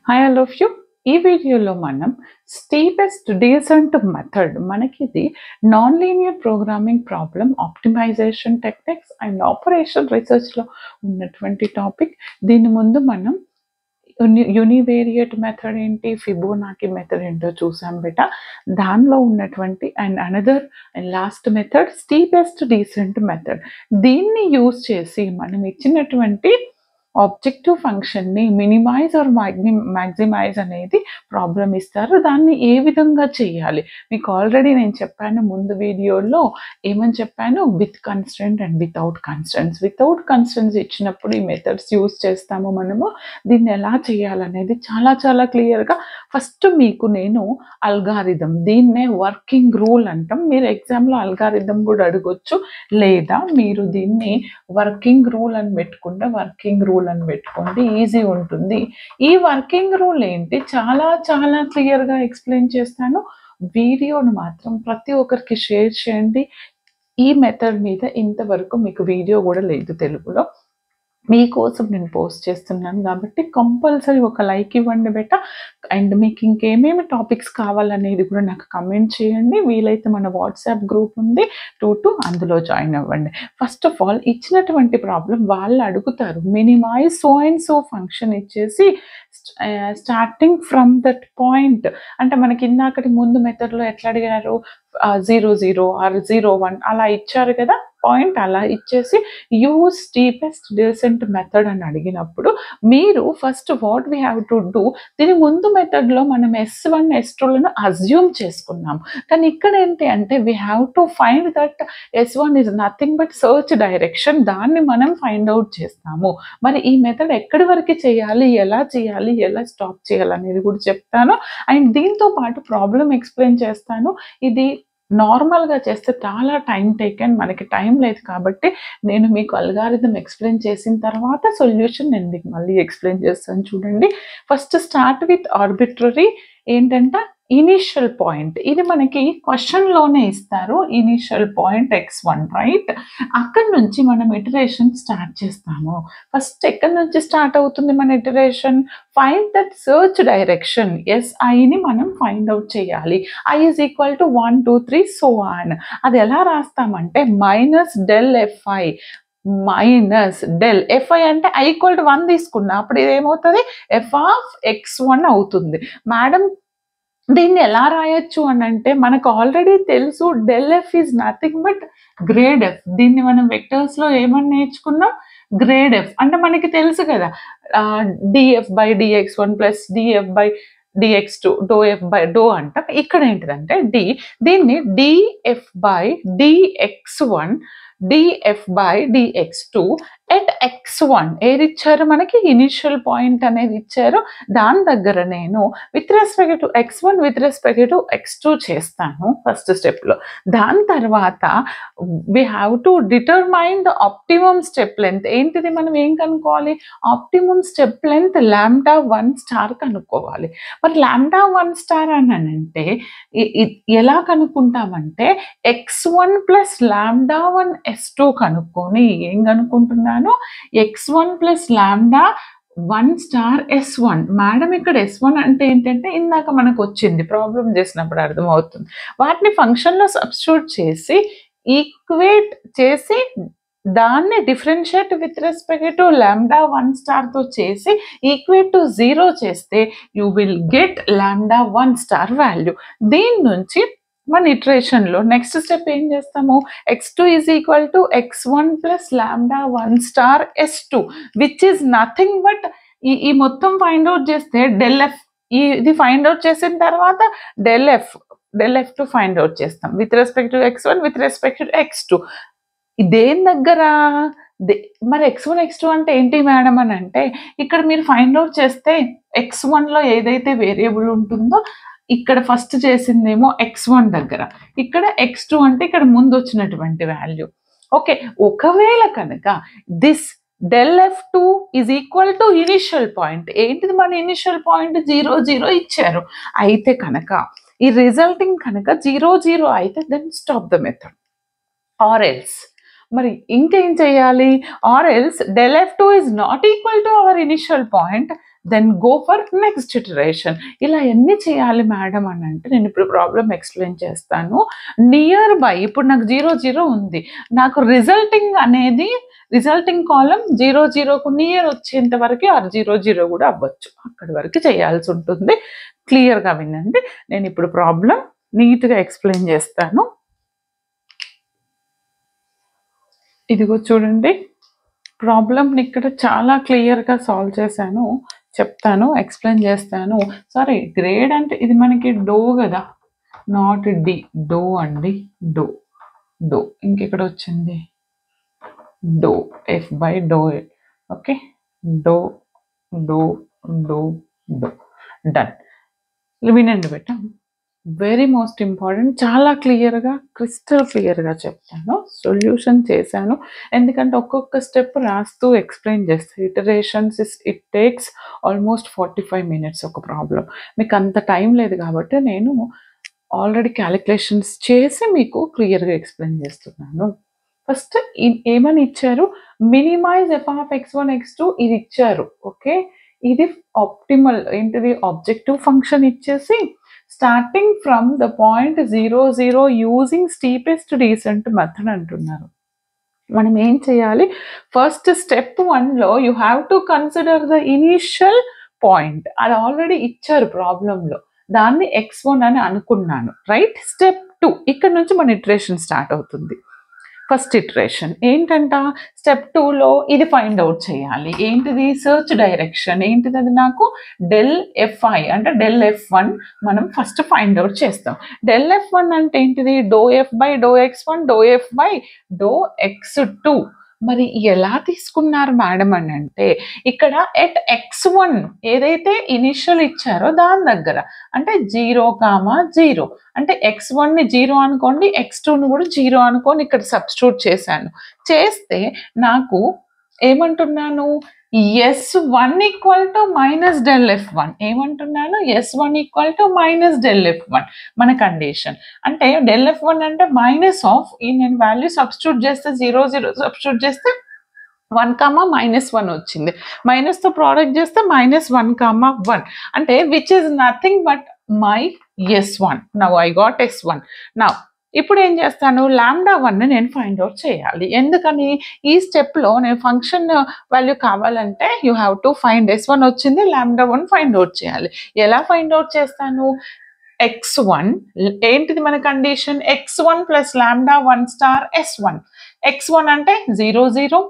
Hi all of you. ఈ వీడియోలో మనం స్టీపెస్ట్ డీసెంట్ మెథడ్ మనకిది non linear programming problem optimization techniques and operation రీసెర్చ్లో ఉన్నటువంటి టాపిక్. దీని ముందు మనం యూనివేరియట్ మెథడ్ ఏంటి, ఫిబోనాకీ మెథడ్ ఏంటో చూసాం బేట. దానిలో ఉన్నటువంటి and another and last method steepest descent method. దీన్ని యూజ్ చేసి మనం ఇచ్చినటువంటి ఆబ్జెక్టివ్ ఫంక్షన్ని మినిమైజ్ ఆర్ మ్యాక్సిమైజ్ అనేది ప్రాబ్లం ఇస్తారు. దాన్ని ఏ విధంగా చేయాలి మీకు ఆల్రెడీ నేను చెప్పాను ముందు వీడియోలో. ఏమని చెప్పాను? With constraint and without constraints. Without constraints ఇచ్చినప్పుడు ఈ మెథడ్స్ యూజ్ చేస్తాము మనము. దీన్ని ఎలా చేయాలనేది చాలా చాలా క్లియర్గా ఫస్ట్ మీకు నేను అల్గారిథం, దీన్నే వర్కింగ్ రూల్ అంటాం. మీరు ఎగ్జామ్లో అల్గారిథం కూడా అడగొచ్చు, లేదా మీరు దీన్ని వర్కింగ్ రూల్ అని పెట్టుకుంటే వర్కింగ్ రూల్ అని పెట్టుకోండి, ఈజీ ఉంటుంది. ఈ వర్కింగ్ రూల్ ఏంటి చాలా చాలా క్లియర్గా ఎక్స్ప్లెయిన్ చేస్తాను. వీడియోను మాత్రం ప్రతి ఒక్కరికి షేర్ చేయండి. ఈ మెథడ్ మీద ఇంతవరకు మీకు వీడియో కూడా లేదు తెలుగులో, మీకోసం నేను పోస్ట్ చేస్తున్నాను కాబట్టి కంపల్సరీ ఒక లైక్ ఇవ్వండి బేట. అండ్ మీకు ఇంకేమేమి టాపిక్స్ కావాలనేది కూడా నాకు కమెంట్ చేయండి. వీలైతే మన వాట్సాప్ గ్రూప్ ఉంది 2 అందులో జాయిన్ అవ్వండి. ఫస్ట్ ఆఫ్ ఆల్ ఇచ్చినటువంటి ప్రాబ్లం వాళ్ళు అడుగుతారు, minimize so and so function ఇచ్చేసి స్టార్టింగ్ ఫ్రమ్ దట్ పాయింట్. అంటే మనకి ఇందాకటి ముందు మెథడ్లో ఎట్లా అడిగారు, 0 0 ఆర్ 0 1 అలా ఇచ్చారు కదా పాయింట్. అలా ఇచ్చేసి యూజ్ స్టీపెస్ట్ డీసెంట్ మెథడ్ అని అడిగినప్పుడు మీరు first what we have to do, దీని ముందు మెథడ్లో మనం S1 S2లను అజ్యూమ్ చేసుకున్నాం. కానీ ఇక్కడ ఏంటి అంటే we have to find that S1 is nothing but search direction. దాన్ని మనం ఫైండ్ అవుట్ చేస్తాము. మరి ఈ మెథడ్ ఎక్కడి వరకు చేయాలి, ఎలా స్టాప్ చేయాలి అనేది కూడా చెప్తాను. అండ్ దీంతో పాటు ప్రాబ్లం ఎక్స్ప్లెయిన్ చేస్తాను. ఇది నార్మల్గా చేస్తే చాలా టైం టేకెన్, మనకి టైం లేదు కాబట్టి నేను మీకు అల్గారిథం ఎక్స్ప్లెయిన్ చేసిన తర్వాత సొల్యూషన్ నేను మీకు మళ్ళీ ఎక్స్ప్లెయిన్ చేస్తాను. చూడండి, ఫస్ట్ స్టార్ట్ విత్ ఆర్బిట్రరీ ఏంటంటే ఇనిషియల్ పాయింట్. ఇది మనకి క్వశ్చన్లోనే ఇస్తారు, ఇనిషియల్ పాయింట్ x1 రైట్. అక్కడి నుంచి మనం ఇటరేషన్ స్టార్ట్ చేస్తాము. ఫస్ట్ ఎక్కడి నుంచి స్టార్ట్ అవుతుంది మన iteration? Find that search direction, SIని మనం ఫైండ్ అవుట్ చేయాలి. I is equal to 1 2 3 so on. అది ఎలా రాస్తామంటే minus del FI minus del FI అంటే I ఈక్వల్ టు 1 తీసుకున్నా అప్పుడు ఇదేమవుతుంది f ఆఫ్ x1 అవుతుంది. మేడం దీన్ని ఎలా రాయొచ్చు అని అంటే మనకు ఆల్రెడీ తెలుసు del F is nothing but grade F. దీన్ని మనం వెక్టర్స్లో ఏమని నేర్చుకున్నాం? గ్రేడ్ F అంటే మనకి తెలుసు కదా, dF by dx1 plus dF by dx2 do F by do అంటాం. ఇక్కడ ఏంటిదంటే దీన్ని dF by dx1 dF by dx2 at x1 ఏది ఇచ్చారు మనకి? ఇనిషియల్ పాయింట్ అనేది ఇచ్చారు. దాని దగ్గర నేను with respect to x1 with respect to x2 చేస్తాను ఫస్ట్ స్టెప్లో. దాని తర్వాత we have to determine the optimum step length. ఏంటిది మనం ఏం కనుక్కోవాలి? ఆప్టిమమ్ స్టెప్ లెంత్ λ1 కనుక్కోవాలి. మరి λ1 అని అంటే ఎలా కనుక్కుంటామంటే x1 ప్లస్ λ1 S2 కనుక్కొని ఏం కనుక్కుంటున్నాను? x1 plus λ1 S1. మేడం ఇక్కడ S1 అంటే ఏంటంటే ఇందాక మనకు వచ్చింది ప్రాబ్లం చేసినప్పుడు అర్థమవుతుంది. వాటిని ఫంక్షన్లో సబ్స్టిట్యూట్ చేసి ఈక్వేట్ చేసి దాన్ని డిఫరెన్షియేట్ విత్ రెస్పెక్ట్ టు λ1 చేసి ఈక్వేట్ టు 0 చేస్తే యూ విల్ గెట్ λ1 వాల్యూ. దీని నుంచి మన ఇటరేషన్లో నెక్స్ట్ స్టెప్ ఏం చేస్తాము? x2 is equal to x1 plus λ1 S2 which is nothing but ఈ మొత్తం ఫైండ్ అవుట్ చేస్తే డెల్ F. ఇది ఫైండ్ అవుట్ చేసిన తర్వాత del F to find out చేస్తాం with respect to x1 with respect to x2. దేని దగ్గర? మరి x1 x2 అంటే ఏంటి మేడం అని అంటే ఇక్కడ మీరు ఫైండ్ అవుట్ చేస్తే x1లో ఏదైతే వేరియబుల్ ఉంటుందో ఇక్కడ ఫస్ట్ చేసిందేమో x1 దగ్గర, ఇక్కడ x2 అంటే ఇక్కడ ముందు వచ్చినటువంటి వాల్యూ. ఓకే, ఒకవేళ కనుక this del F2 is equal to initial point. ఏంటిది మన ఇనిషియల్ పాయింట్? 0 0 ఇచ్చారు. అయితే కనుక ఈ రిజల్టింగ్ కనుక 0 0 అయితే then stop the method. Or else మరి ఇంకేం చేయాలి? Or else del F2 is not equal to our initial point, then go for next iteration. ఇలా ఎన్ని చేయాలి మేడం అని అంటే నేను ఇప్పుడు ప్రాబ్లం ఎక్స్ప్లెయిన్ చేస్తాను. నియర్ బై ఇప్పుడు నాకు 0 0 ఉంది, నాకు రిజల్టింగ్ కాలం 0 0కు నియర్ వచ్చేంత వరకు ఆ 0 0 కూడా అవ్వచ్చు, అక్కడి వరకు చేయాల్సి ఉంటుంది. క్లియర్గా వినండి, నేను ఇప్పుడు ప్రాబ్లం నీట్గా ఎక్స్ప్లెయిన్ చేస్తాను. ఇదిగో చూడండి, ప్రాబ్లమ్ని ఇక్కడ చాలా క్లియర్గా సాల్వ్ చేశాను, చెప్తాను, ఎక్స్ప్లెయిన్ చేస్తాను. సారీ, గ్రేడ్ అంటే ఇది మనకి డో కదా, నాట్ డి, డో అండి, డో ఇంకెక్కడ వచ్చింది do, F by do, okay, do done. వినండి బెట్ట, వెరీ మోస్ట్ ఇంపార్టెంట్, చాలా క్లియర్గా క్రిస్టల్ క్లియర్గా చెప్తాను, సొల్యూషన్ చేశాను. ఎందుకంటే ఒక్కొక్క స్టెప్ రాస్తూ ఎక్స్ప్లెయిన్ చేస్తే iterations it takes almost 45 minutes ఒక ప్రాబ్లం. మీకు అంత టైం లేదు కాబట్టి నేను ఆల్రెడీ క్యాలిక్యులేషన్స్ చేసి మీకు క్లియర్గా ఎక్స్ప్లెయిన్ చేస్తున్నాను. ఫస్ట్ ఏమని ఇచ్చారు, minimise F of x1 x2 ఇది ఇచ్చారు, ఓకే. ఇది ఆప్టిమల్ ఏంటిది, ఆబ్జెక్టివ్ ఫంక్షన్ ఇచ్చేసి starting from the point 0 0 using steepest descent method అంటున్నారు. మనం ఏం చేయాలి, ఫస్ట్ స్టెప్ 1లో you have to consider the initial point, అది ఆల్రెడీ ఇచ్చారు ప్రాబ్లంలో, దాన్ని x1 అని అనుకున్నాను, రైట్. స్టెప్ 2 ఇక్కడ నుంచి మన ఇటరేషన్ స్టార్ట్ అవుతుంది. ఫస్ట్ ఇటరేషన్ ఏంటంట, స్టెప్ 2లో ఇది ఫైండ్ అవుట్ చేయాలి. ఏంటిది, సెర్చ్ డైరెక్షన్ ఏంటిది, అది నాకు డెల్ ఎఫ్ఐ అంటే డెల్ F1 మనం ఫస్ట్ ఫైండ్ అవుట్ చేస్తాం. డెల్ F1 అంటే ఏంటిది, do F by do x1 do F by do x2. మరి ఎలా తీసుకున్నారు మేడం అని అంటే ఇక్కడ ఎట్ x1 ఏదైతే ఇనిషియల్ ఇచ్చారో దాని దగ్గర అంటే 0, 0 అంటే x1ని 0 అనుకోండి, x2ని కూడా 0 అనుకోండి, ఇక్కడ సబ్స్టిట్యూట్ చేశాను. చేస్తే నాకు ఏమంటున్నాను, S1 equal to minus del F1, ఏమంటున్నాను, S1 equal to minus del F1 మన కండిషన్. అంటే డెల్ F1 అంటే మైనస్ ఆఫ్ ఈ నేను వాల్యూ సబ్స్టిట్యూట్ చేస్తే 0 0 సబ్స్టిట్యూట్ చేస్తే 1, -1 వచ్చింది, మైనస్తో ప్రోడక్ట్ చేస్తే -1, 1 అంటే which is nothing but my S1. Now I got S1. Now ఇప్పుడు ఏం చేస్తాను, λ1 నేను ఫైండ్ అవుట్ చేయాలి. ఎందుకని, ఈ స్టెప్లో నేను ఫంక్షన్ వాల్యూ కావాలంటే you have to find S1 వచ్చింది, λ1 ఫైండ్ అవుట్ చేయాలి. ఎలా ఫైండ్ అవుట్ చేస్తాను, x1 ఏంటిది మన condition, x1 plus λ1 star S1. x1 అంటే 0 0,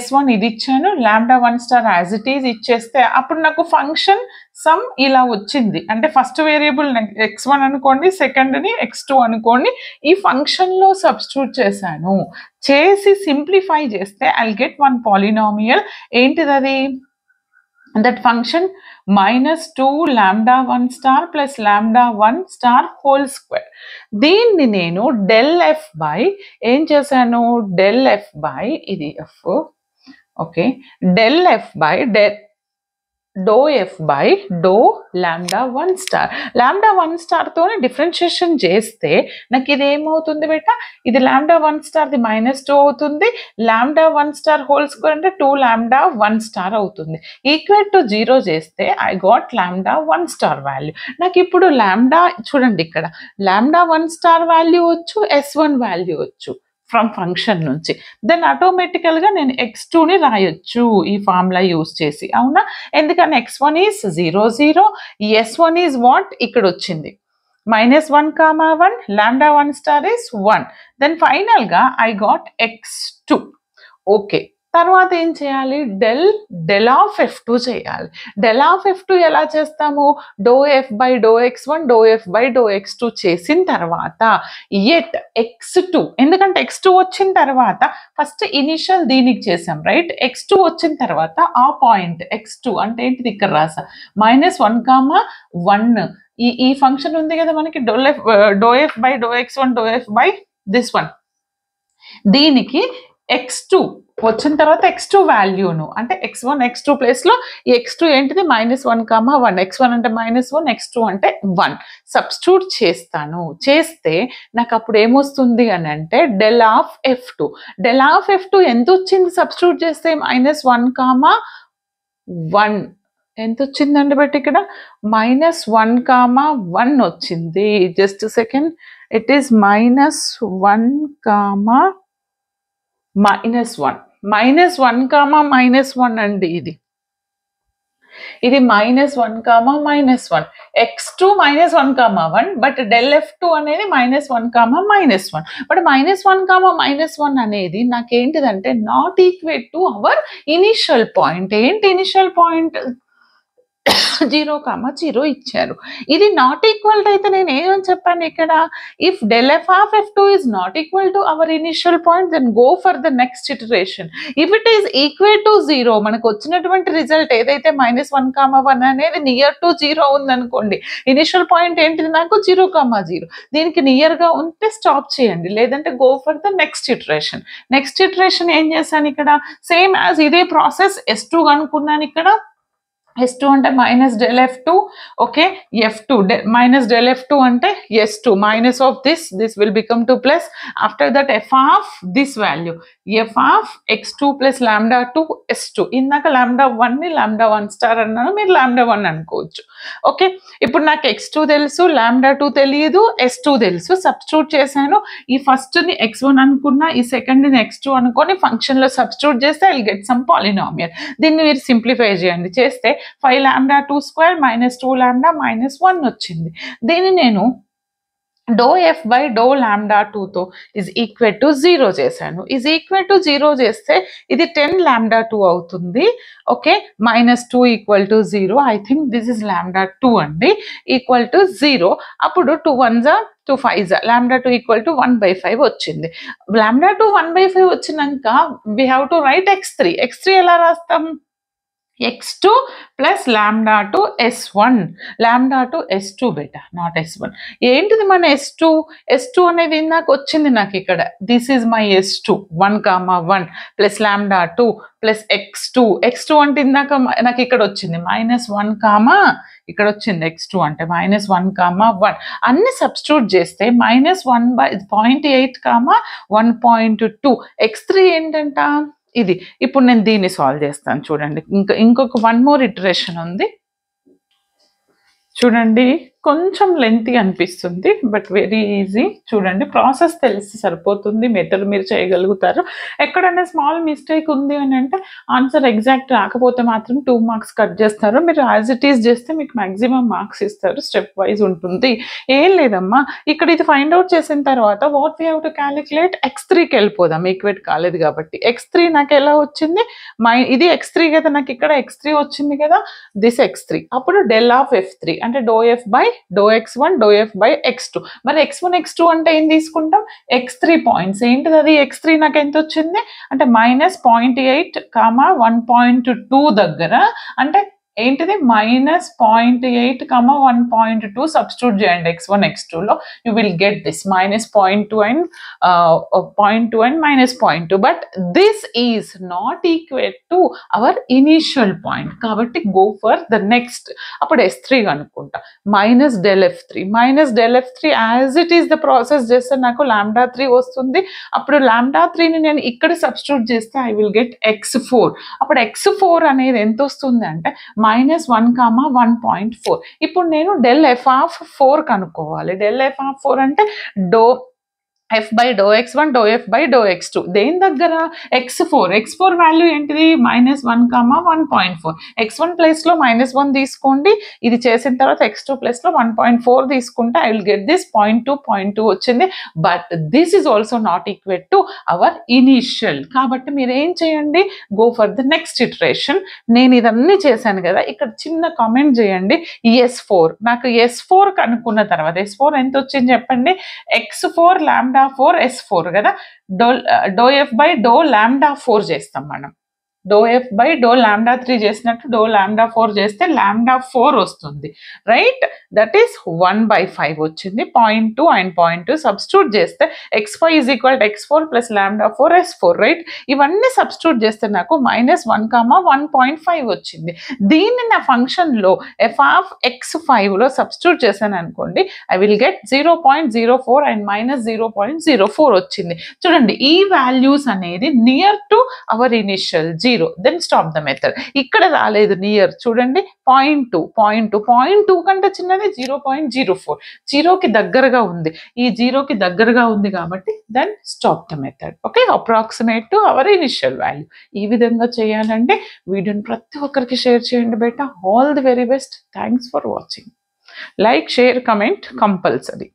S1 ఇది ఇచ్చాను, λ1 స్టార్ యాజ్ ఇట్ ఈజ్ ఇచ్చేస్తే అప్పుడు నాకు ఫంక్షన్ సమ్ ఇలా వచ్చింది. అంటే ఫస్ట్ వేరియబుల్ x1 అనుకోండి, సెకండ్ని x2 అనుకోండి, ఈ ఫంక్షన్లో సబ్స్టిట్యూట్ చేశాను. చేసి సింప్లిఫై చేస్తే ఐ గెట్ వన్ పాలినామియల్. ఏంటిది అది, that function -2 λ1 star plus λ1 star whole square. దీన్ని నేను డెల్ ఎఫ్ బై ఏం చేశాను, డెల్ ఎఫ్ బై ఇది F, okay, del F by do F by do λ1 star. λ1 స్టార్తోనే డిఫరెన్షియేషన్ చేస్తే నాకు ఇది ఏమవుతుంది బేట, ఇది λ1 స్టార్ది -2 అవుతుంది, λ1 స్టార్ హోల్ స్క్వేర్ అంటే 2 λ1 స్టార్ అవుతుంది. ఈక్వల్ టు 0 చేస్తే ఐ గాట్ λ1 స్టార్ వాల్యూ. నాకు ఇప్పుడు చూడండి ఇక్కడ λ1 స్టార్ వాల్యూ వచ్చు, S1 వాల్యూ వచ్చు ఫ్రమ్ ఫంక్షన్ నుంచి. దెన్ ఆటోమేటికల్గా నేను x2ని రాయొచ్చు ఈ ఫార్ములా యూజ్ చేసి, అవునా. ఎందుకని x1 is 0 0, S1 is what ఇక్కడ వచ్చింది -1, 1, λ1 స్టార్ ఈజ్ 1. దెన్ ఫైనల్గా ఐ గాట్ x2. ఓకే, తర్వాత ఏం చేయాలి, డెల్ ఆఫ్ F2 చేయాలి. డెల్ ఆఫ్ F2 ఎలా చేస్తాము, do F by do x1 do F by do x2 చేసిన తర్వాత ఎట్ x2, ఎందుకంటే x2 వచ్చిన తర్వాత ఫస్ట్ ఇనిషియల్ దీనికి చేసాం, రైట్. x2 వచ్చిన తర్వాత ఆ పాయింట్ x2 అంటే ఏంటిది ఇక్కడ రాసా, -1, 1 ఈ ఫంక్షన్ ఉంది కదా మనకి, do F by do x1 do F by this one, దీనికి x2 వచ్చిన తర్వాత x2 వాల్యూను అంటే x1 x2 ప్లేస్లో ఈ x2 ఏంటిది -1, 1, x1 అంటే -1, x2 అంటే 1 సబ్స్టిట్యూట్ చేస్తాను. చేస్తే నాకు అప్పుడు ఏమొస్తుంది అని అంటే del of F2. Del of F2 ఎంత వచ్చింది సబ్స్టిట్యూట్ చేస్తే -1, 1 ఎంత వచ్చిందండి బట్ ఇక్కడ -1, వచ్చింది. జస్ట్ సెకండ్, ఇట్ ఈస్ -1, -1, -1, అండి ఇది -1, -1, x2 -1, బట్ ∇f2 అనేది -1, -1, బట్ -1, -1 అనేది నాకేంటిదంటే not equal to our initial point. ఏంటి ఇనిషియల్ పాయింట్? 0, 0 ఇచ్చారు. ఇది నాట్ ఈక్వల్ అయితే నేను ఏమని చెప్పాను ఇక్కడ? If ∇f of f2 is not equal to our initial point, then go for the next iteration. If it is equal to 0, మనకు వచ్చినటువంటి రిజల్ట్ ఏదైతే -1, 1 అనేది నియర్ టు 0 ఉందనుకోండి, ఇనిషియల్ పాయింట్ ఏంటిది నాకు 0, 0, దీనికి నియర్ గా ఉంటే స్టాప్ చేయండి, లేదంటే go for the next iteration. Next iteration ఏం చేశాను ఇక్కడ? సేమ్ యాజ్ ఇదే ప్రాసెస్ S2 అనుకున్నాను. ఇక్కడ S2 అంటే -∇f2, ఓకే, f2 -∇f2 అంటే S2 minus of this will become to plus. After that f of this value, f of x2 plus λ2 S2. ఇందాక λ1 ని λ1 అన్నాను, మీరు λ1 అనుకోవచ్చు. ఓకే, ఇప్పుడు నాకు x2 తెలుసు, λ2 తెలియదు, S2 తెలుసు. సబ్స్టిట్యూట్ చేశాను. ఈ ఫస్ట్ ని x1 అనుకున్నా, ఈ సెకండ్ ని x2 అనుకొని ఫంక్షన్ లో సబ్స్టిట్యూట్ చేస్తే I will get some polynomial. దీన్ని మీరు సింప్లిఫై చేయండి. చేస్తే 5λ2² -2λ -1 వచ్చింది. దీన్ని నేను ∂f by ∂λ2 తో is equal to 0 చేశాను. is equal to 0 చేస్తే ఇది 10λ2 అవుతుంది. Okay, -2 = 0. I think this is λ2 అండి, ఈక్వల్ టు 0. అప్పుడు 2 1s 2 5s, λ2 = 1/5 వచ్చింది. λ2 1/5 వచ్చినాక we have to write x3. x3 ఎలా రాస్తాం? x2 plus λ2 S1, λ2 S2 beta, not S1. ఏంటిది మన S2 అనేది ఇందాక వచ్చింది నాకు ఇక్కడ. This is my S2 1, 1 plus λ2 plus x2 అంటే ఇందాక నాకు ఇక్కడ వచ్చింది -1, ఇక్కడ వచ్చింది x2 అంటే -1, 1. అన్ని సబ్స్టిట్యూట్ చేస్తే -1/0.8, 1.2. x3 ఏంటంట? ఇది. ఇప్పుడు నేను దీన్ని సాల్వ్ చేస్తాను. చూడండి, ఇంకొక 1 more ఇటరేషన్ ఉంది. చూడండి, కొంచెం లెంతీ అనిపిస్తుంది బట్ వెరీ ఈజీ. చూడండి, ప్రాసెస్ తెలిసి సరిపోతుంది, మెథడ్ మీరు చేయగలుగుతారు. ఎక్కడైనా స్మాల్ మిస్టేక్ ఉంది అని అంటే ఆన్సర్ ఎగ్జాక్ట్ రాకపోతే మాత్రం 2 మార్క్స్ కట్ చేస్తారు. మీరు యాజ్ ఇట్ ఈస్ చేస్తే మీకు మ్యాక్సిమం మార్క్స్ ఇస్తారు. స్టెప్ వైజ్ ఉంటుంది. ఏం లేదమ్మా, ఇక్కడ ఇది ఫైండ్ అవుట్ చేసిన తర్వాత what we have to calculate? x3కి వెళ్ళిపోదాం, ఈక్వేట్ కాలేదు కాబట్టి. x3 నాకు ఎలా వచ్చింది? ఇది x3 కదా, నాకు ఇక్కడ x3 వచ్చింది కదా, దిస్ x3. అప్పుడు ∇f3 అంటే ∂f by ∂x1 ∂f by x2. మరి x1 x2 అంటే ఏం తీసుకుంటాం? x3 points. ఏంటిది అది? x3 నాకు ఎంత వచ్చింది అంటే -0.8, 1.2 దగ్గర. అంటే ఏంటిది? -0.8, 1.2 సబ్స్టిట్యూట్ చేయండి x1 x2లో. You will get this -0.2 and 0.2 but this is not equal to our initial point. కాబట్టి గో ఫర్ ద నెక్స్ట్. అప్పుడు S3 అనుకుంటా, -∇f3 as it is the process చేస్తే నాకు λ3 వస్తుంది. అప్పుడు λ3ని నేను ఇక్కడ సబ్స్టిట్యూట్ చేస్తే ఐ విల్ గెట్ x4. అప్పుడు x4 అనేది ఎంత వస్తుంది అంటే -1, 1.4. ఇప్పుడు నేను ∇f4 కనుక్కోవాలి. ∇f4 అంటే f by ∂x1 ∂f by ∂x2. దేని దగ్గర? x4 వాల్యూ ఏంటిది? -1, 1.4. x1 ప్లేస్లో -1 తీసుకోండి. ఇది చేసిన తర్వాత x2 ప్లేస్లో 1.4 తీసుకుంటే ఐ విల్ గెట్ దిస్ 0.2 వచ్చింది. But this is also not equal to our initial. కాబట్టి మీరు ఏం చేయండి? Go for the next iteration. నేను ఇదన్నీ చేశాను కదా, ఇక్కడ చిన్న కామెంట్ చేయండి. S4 నాకు S4 కనుక్కున్న తర్వాత S4 ఎంత వచ్చింది చెప్పండి? x4 λ4 S4 కదా, ∂f by ∂λ4 చేస్తాం మనం. ∂f by ∂λ3 చేసినట్టు ∂λ4 చేస్తే λ4 వస్తుంది, రైట్? దట్ ఈస్ 1/5 వచ్చింది. 0.2 and 0.2 సబ్స్టిట్యూట్ చేస్తే x5 = x4 plus λ4 S4, right? ఇవన్నీ సబ్స్టిట్యూట్ చేస్తే నాకు -1, 1.5 వచ్చింది. దీన్ని నా ఫంక్షన్లో f of x5లో సబ్స్టిట్యూట్ చేశాను అనుకోండి, ఐ విల్ గెట్ 0.04 and -0.04 వచ్చింది. చూడండి, ఈ వాల్యూస్ అనేది near to our initial 0 0, then stop the method. ఇక్కడ రాలేదు నియర్, చూడండి 0.2 కంటే చిన్నది 0.04, 0కి దగ్గరగా ఉంది, ఈ 0కి దగ్గరగా ఉంది కాబట్టి then stop the method. Okay, approximate to our initial value. ఈ విధంగా చేయాలంటే వీడియోని ప్రతి ఒక్కరికి షేర్ చేయండి బేటా. All the very best. Thanks for watching. Like, share, comment compulsory.